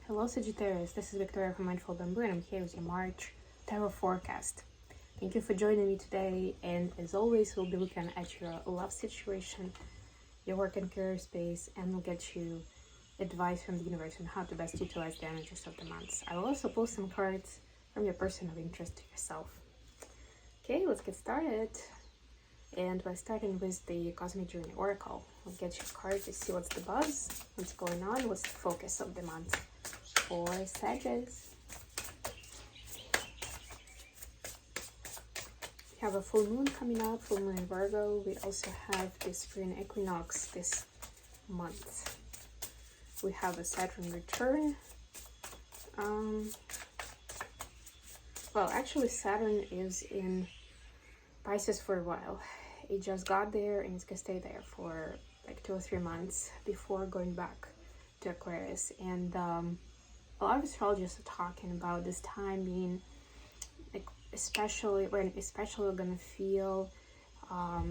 Hello Sagittarius, this is Victoria from Mindful Bamboo and I'm here with your March Tarot Forecast. Thank you for joining me today, and as always we'll be looking at your love situation, your work and career space, and we'll get you advice from the universe on how to best utilize the energies of the months. I will also pull some cards from your person of interest to yourself. Okay, let's get started. And by starting with the Cosmic Journey Oracle, we'll get you a card to see what's the buzz, what's going on, what's the focus of the month for Sagittarius. We have a full moon coming up, full moon in Virgo. We also have the spring equinox this month. We have a Saturn return. Well, actually Saturn is in Pisces for a while. It just got there and it's gonna stay there for like 2 or 3 months before going back to Aquarius. And a lot of astrologers are talking about this time being like especially we're gonna feel a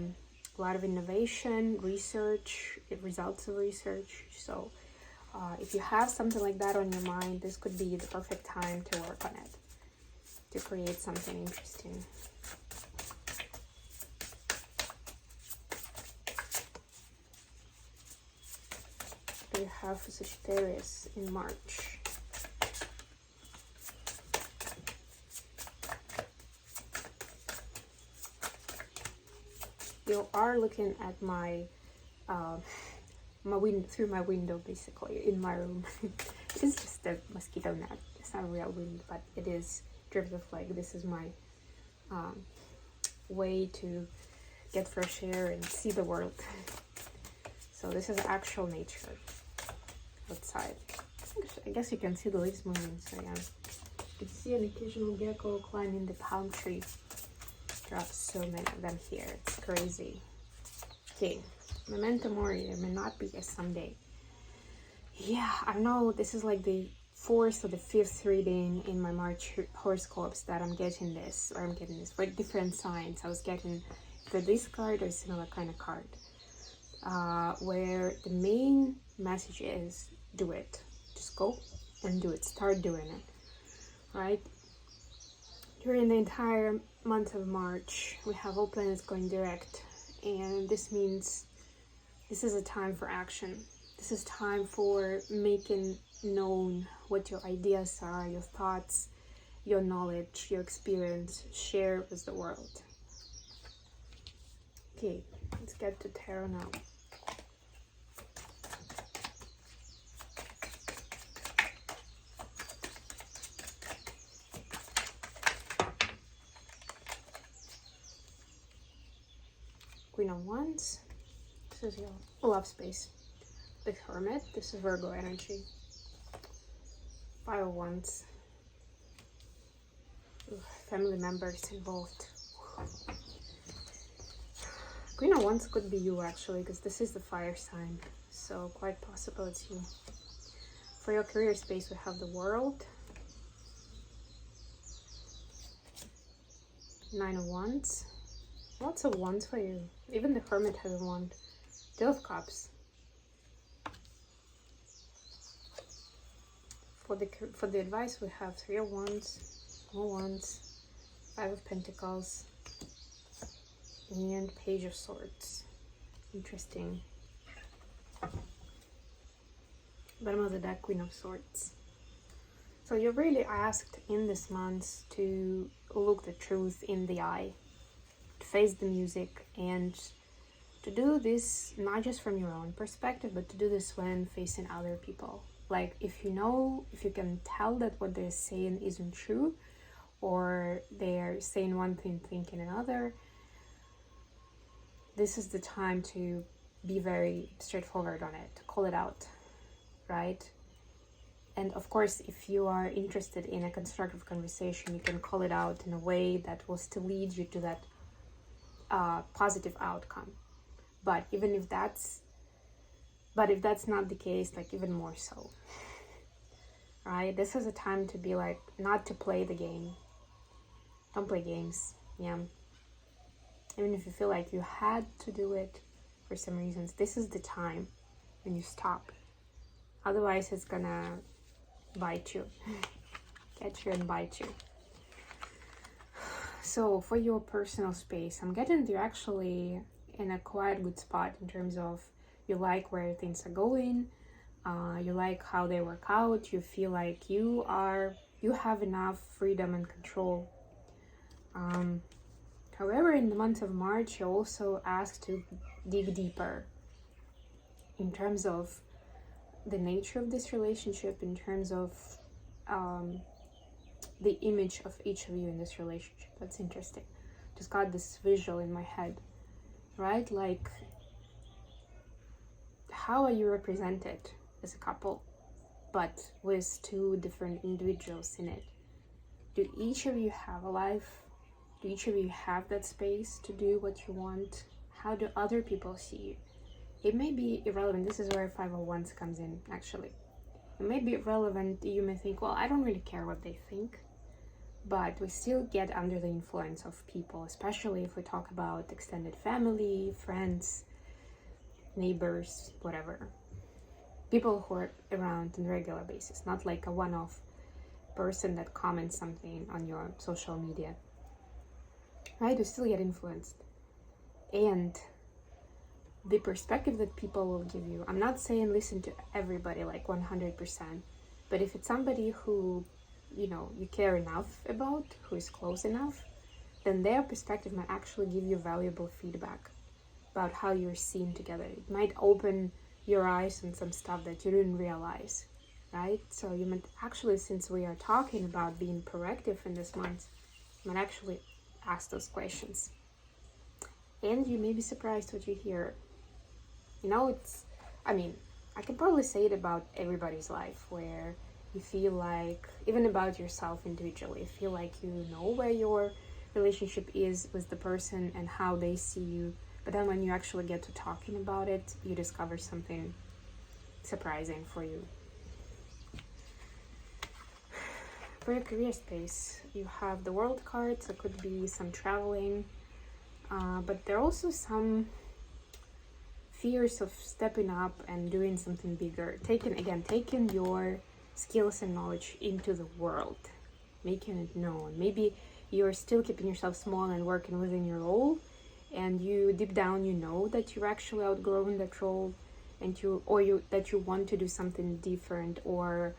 lot of innovation, research, results of research. So if you have something like that on your mind, this could be the perfect time to work on it, to create something interesting. You have for Sagittarius in March. You are looking at my through my window, basically in my room. It is just a mosquito net. It's not a real wind, but it is drips of like this is my way to get fresh air and see the world. So this is actual nature outside. I guess you can see the leaves moving, so yeah. You can see an occasional gecko climbing the palm tree. There are so many of them here, it's crazy. Okay, memento mori, there may not be a someday. Yeah, I know this is like the 4th or the 5th reading in my March horoscopes that I'm getting this, for different signs. I was getting either this card or a similar kind of card. Where the main message is do it. Just go and do it. Start doing it. Right? During the entire month of March, we have all planets going direct, and this means this is a time for action. This is time for making known what your ideas are, your thoughts, your knowledge, your experience. Share with the world. Okay, let's get to tarot now. Queen of Wands. This is your love space. The Hermit. This is Virgo energy. 5 of Wands. Family members involved. Queen of Wands could be you actually, because this is the fire sign, so quite possible it's you. For your career space, we have the World. 9 of Wands. Lots of wands for you. Even the Hermit has a wand. 2 of Cups. For the advice, we have 3 of Wands, more Wands, 5 of Pentacles, and Page of Swords. Interesting. Bottom of the deck, Queen of Swords. So you're really asked in this month to look the truth in the eye, to face the music, and to do this not just from your own perspective, but to do this when facing other people. Like if you can tell that what they're saying isn't true, or they're saying one thing thinking another, this is the time to be very straightforward on it, to call it out, right? And of course, if you are interested in a constructive conversation, you can call it out in a way that will still lead you to that positive outcome. But if that's not the case, like even more so, right? This is a time to be like, not to play the game. Don't play games, yeah. Even if you feel like you had to do it for some reasons, this is the time when you stop. Otherwise, it's gonna bite you. Catch you and bite you. So for your personal space, I'm getting you're actually in a quite good spot in terms of you like where things are going, you like how they work out, you feel like you have enough freedom and control. However, in the month of March, you're also asked to dig deeper in terms of the nature of this relationship, in terms of the image of each of you in this relationship. That's interesting. Just got this visual in my head, right? Like, how are you represented as a couple, but with two different individuals in it? Do each of you have a life? Do each of you have that space to do what you want? How do other people see you? It may be irrelevant. This is where 501s comes in, actually. It may be irrelevant. You may think, well, I don't really care what they think. But we still get under the influence of people, especially if we talk about extended family, friends, neighbors, whatever. People who are around on a regular basis, not like a one-off person that comments something on your social media. Right? We still get influenced. And the perspective that people will give you, I'm not saying listen to everybody like 100%, but if it's somebody who you care enough about, who is close enough, then their perspective might actually give you valuable feedback about how you're seen together. It might open your eyes on some stuff that you didn't realize, right? So you might actually, since we are talking about being proactive in this month, you might actually ask those questions. And you may be surprised what you hear. I can probably say it about everybody's life, where you feel like, even about yourself individually, you feel like you know where your relationship is with the person and how they see you. But then when you actually get to talking about it, you discover something surprising for you. For your career space, you have the World card, so it could be some traveling. But there are also some fears of stepping up and doing something bigger. Taking your skills and knowledge into the world, making it known. Maybe you're still keeping yourself small and working within your role, and you deep down know that you're actually outgrowing that role, and that you want to do something different or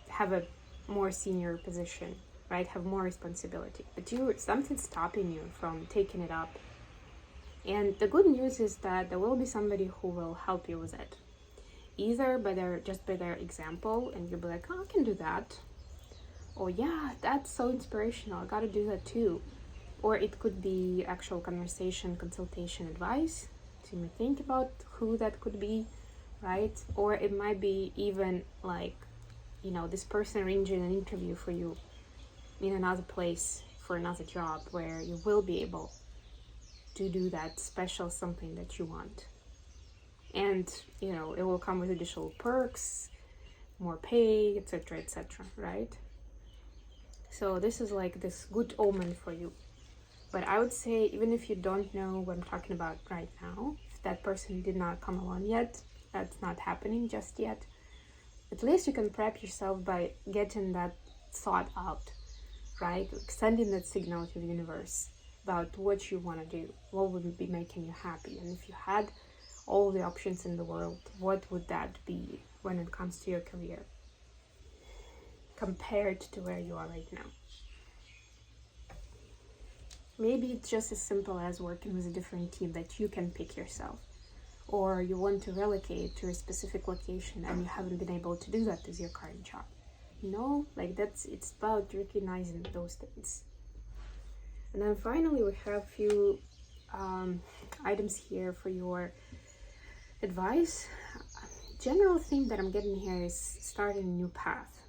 have a more senior position, right? Have more responsibility, but something's stopping you from taking it up. And the good news is that there will be somebody who will help you with it. Either by their example, and you'll be like, oh, I can do that. Or yeah, that's so inspirational, I gotta do that too. Or it could be actual conversation, consultation, advice. So you may think about who that could be, right? Or it might be even like, this person arranging an interview for you in another place for another job where you will be able to do that special something that you want. And it will come with additional perks, more pay, etc., right? So this is like this good omen for you. But I would say, even if you don't know what I'm talking about right now, if that person did not come along yet, that's not happening just yet, at least you can prep yourself by getting that thought out, right? Sending that signal to the universe about what you want to do, what would be making you happy. And if you had all the options in the world, what would that be when it comes to your career compared to where you are right now? Maybe it's just as simple as working with a different team that you can pick yourself, or you want to relocate to a specific location and you haven't been able to do that with your current job. It's about recognizing those things. And then finally, we have a few items here for your advice. General theme that I'm getting here is starting a new path.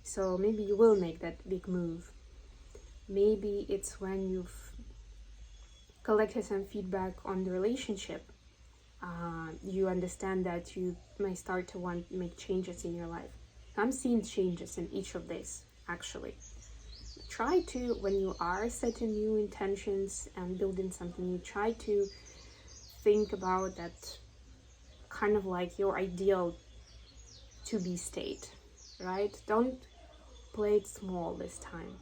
So maybe you will make that big move. Maybe it's when you've collected some feedback on the relationship. You understand that you may start to want to make changes in your life. I'm seeing changes in each of these, actually. Try to, when you are setting new intentions and building something new, try to think about that kind of like your ideal to-be state, right? Don't play it small this time.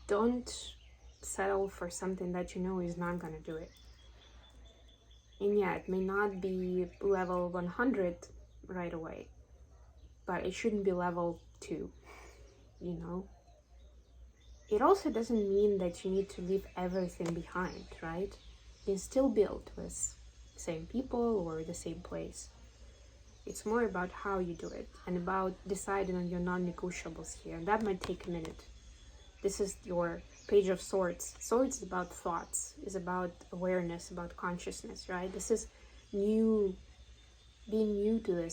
Don't settle for something that you know is not gonna do it. And yeah, it may not be level 100 right away, but it shouldn't be level 2, you know? It also doesn't mean that you need to leave everything behind, right? You can still build with the same people or the same place. It's more about how you do it and about deciding on your non-negotiables here. And that might take a minute. This is your Page of Swords. Swords is about thoughts, is about awareness, about consciousness, right? This is new, being new to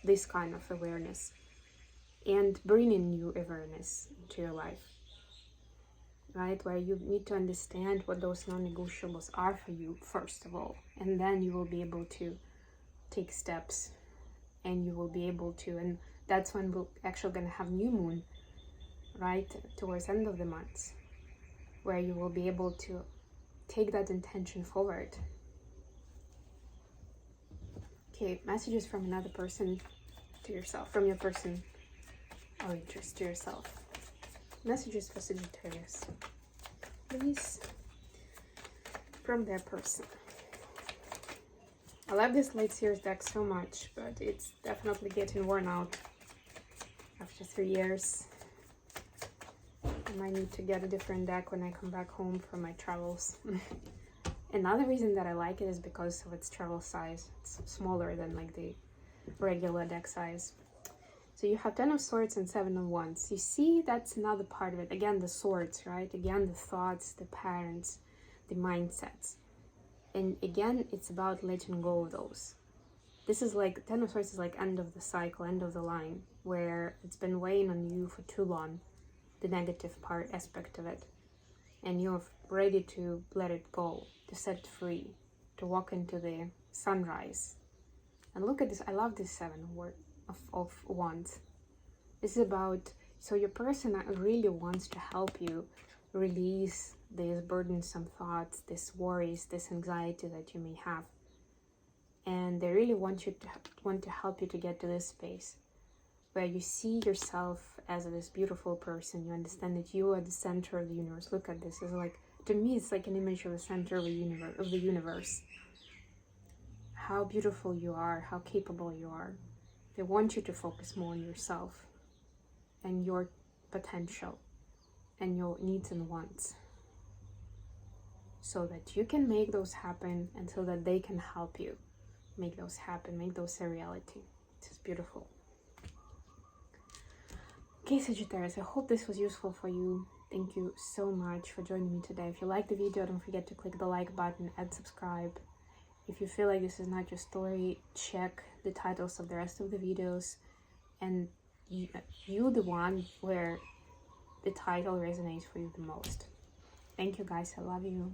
this kind of awareness and bringing new awareness into your life, right? Where you need to understand what those non-negotiables are for you, first of all, and then you will be able to take steps, and you will be able to, and that's when we're actually going to have new moon, right, towards the end of the month, where you will be able to take that intention forward. Okay, messages from another person to yourself, from your person of interest to yourself. Messages for Sagittarius, please, from their person. I love this Late Series deck so much, but it's definitely getting worn out after 3 years. I might need to get a different deck when I come back home from my travels. Another reason that I like it is because of its travel size. It's smaller than like the regular deck size. So you have 10 of Swords and 7 of Wands. You see, that's another part of it. Again, the swords, right? Again, the thoughts, the patterns, the mindsets. And again, it's about letting go of those. This is like, 10 of Swords is like end of the cycle, end of the line, where it's been weighing on you for too long, the negative aspect of it. And you're ready to let it go, to set it free, to walk into the sunrise. And look at this, I love this 7 of Wands. This is about, so your person really wants to help you release these burdensome thoughts, these worries, this anxiety that you may have. And they really want to help you to get to this space where you see yourself as this beautiful person. You understand that you are the center of the universe. Look at this. It's like, to me, it's like an image of the center of the universe. How beautiful you are, how capable you are. They want you to focus more on yourself and your potential and your needs and wants, so that you can make those happen and so that they can help you make those happen, make those a reality. This is beautiful. Okay, Sagittarius, I hope this was useful for you. Thank you so much for joining me today. If you liked the video, don't forget to click the like button and subscribe. If you feel like this is not your story, check the titles of the rest of the videos, and you the one where the title resonates for you the most. Thank you guys, I love you.